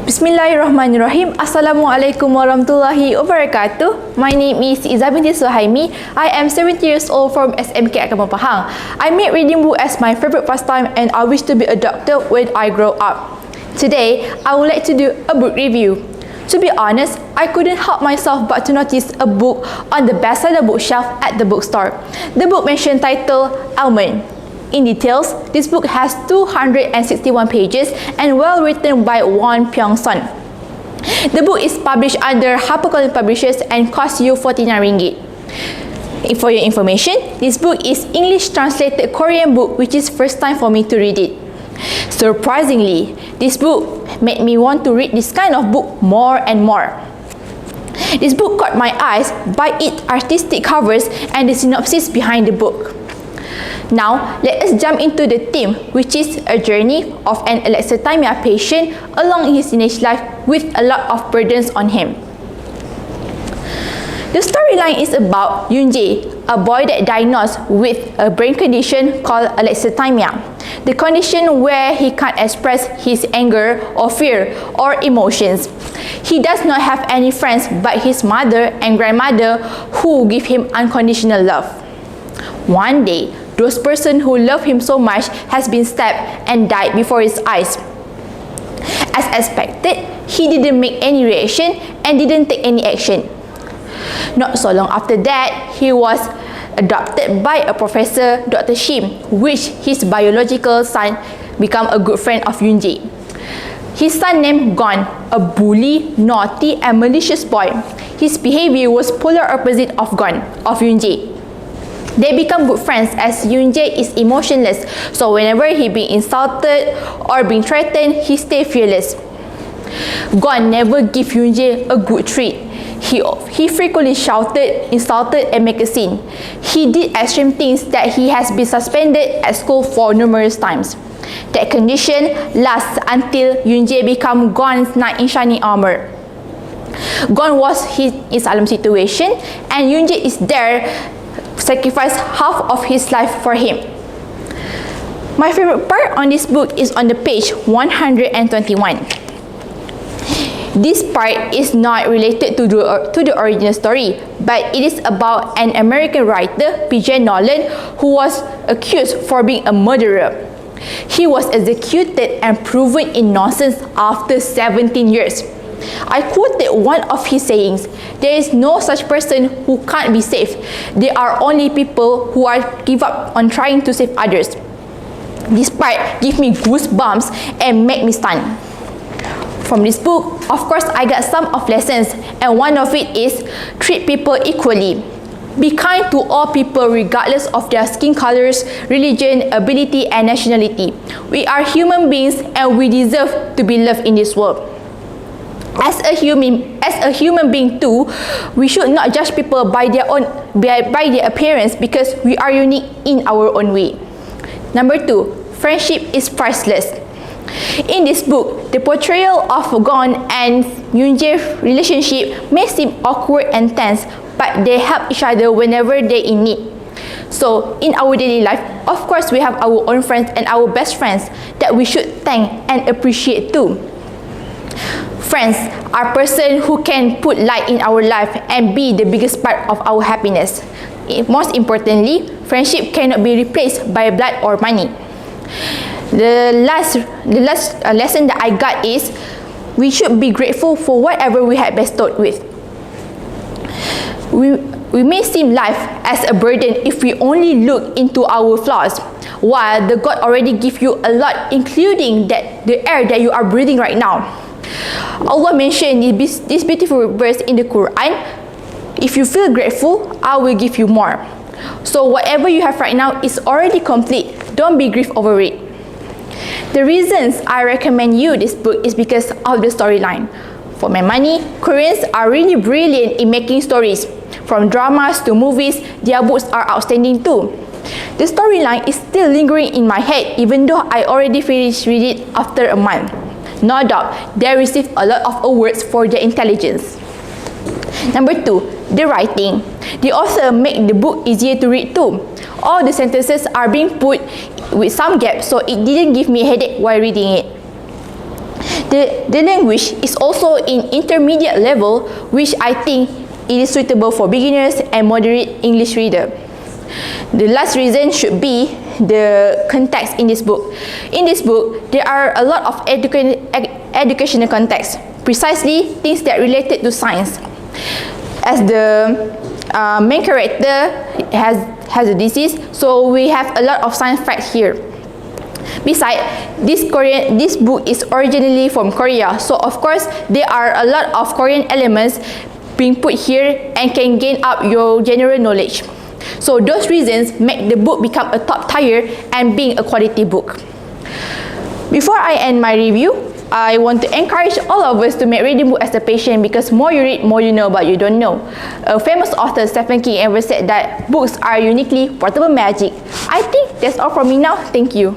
Bismillahirrahmanirrahim. Assalamualaikum warahmatullahi wabarakatuh. My name is Izzah binti Suhaimi. I am 70 years old from Smk Agama Pahang. I made reading book as my favorite pastime and I wish to be a doctor when I grow up. Today, I would like to do a book review. To be honest, I couldn't help myself but to notice a book on the bestseller bookshelf at the bookstore. The book mentioned title Almond. In details, this book has 261 pages and well written by Won Pyong-son. The book is published under HarperCollins Publishers and costs you 49 ringgit. For your information, this book is English translated Korean book, which is first time for me to read it. Surprisingly, this book made me want to read this kind of book more and more. This book caught my eyes by its artistic covers and the synopsis behind the book. Now, let us jump into the theme, which is a journey of an alexithymia patient along his teenage life with a lot of burdens on him. The storyline is about Yoon-jae, a boy that diagnosed with a brain condition called alexithymia, the condition where he can't express his anger or fear or emotions. He does not have any friends but his mother and grandmother who give him unconditional love. One day, those person who love him so much has been stabbed and died before his eyes. As expected, he didn't make any reaction and didn't take any action. Not so long after that, he was adopted by a professor, Dr. Shim, which his biological son became a good friend of Yoon-jae. His son named Gon, a bully, naughty and malicious boy. His behavior was polar opposite of Yoon-jae. They become good friends as Yoon-jae is emotionless, so whenever he being insulted or being threatened, he stay fearless. Gon never give Yoon-jae a good treat. He frequently shouted, insulted and make a scene. He did extreme things that he has been suspended at school for numerous times. That condition lasts until Yoon-jae become Gon's knight in shining armor. Gon was in asylum situation and Yoon-jae is there sacrifice half of his life for him. My favorite part on this book is on the page 121. This part is not related to the original story, but it is about an American writer, P.J. Nolan, who was accused for being a murderer. He was executed and proven innocent after 17 years. I quoted one of his sayings, "There is no such person who can't be saved. There are only people who are give up on trying to save others." This part gave me goosebumps and made me stunned. From this book, of course, I got some of lessons, and one of it is treat people equally. Be kind to all people regardless of their skin colors, religion, ability, and nationality. We are human beings and we deserve to be loved in this world. As a human being too, we should not judge people by their appearance because we are unique in our own way. Number 2, friendship is priceless. In this book, the portrayal of Gon and Yoon-jae's relationship may seem awkward and tense, but they help each other whenever they're in need. So, in our daily life, of course, we have our own friends and our best friends that we should thank and appreciate too. Friends are person who can put light in our life and be the biggest part of our happiness. Most importantly, friendship cannot be replaced by blood or money. The last lesson that I got is we should be grateful for whatever we had bestowed with. We may seem life as a burden if we only look into our flaws, while the God already give you a lot, including the air that you are breathing right now. Allah mentioned this beautiful verse in the Quran, "If you feel grateful, I will give you more." So whatever you have right now is already complete. Don't be grieved over it. The reasons I recommend you this book is because of the storyline. For my money, Koreans are really brilliant in making stories. From dramas to movies, their books are outstanding too. The storyline is still lingering in my head even though I already finished reading it after a month. No doubt, they received a lot of awards for their intelligence. Number 2, the writing. The author made the book easier to read too. All the sentences are being put with some gaps, so it didn't give me a headache while reading it. The language is also in intermediate level, which I think it is suitable for beginners and moderate English reader. The last reason should be the context in this book. In this book, there are a lot of educational context, precisely things that related to science. As the main character has a disease, so we have a lot of science facts here. Besides, this book is originally from Korea, so of course there are a lot of Korean elements being put here and can gain up your general knowledge. So those reasons make the book become a top tier and being a quality book. Before I end my review, I want to encourage all of us to make reading book as a passion, because more you read, more you know about you don't know. A famous author, Stephen King, ever said that books are uniquely portable magic. I think that's all from me now. Thank you.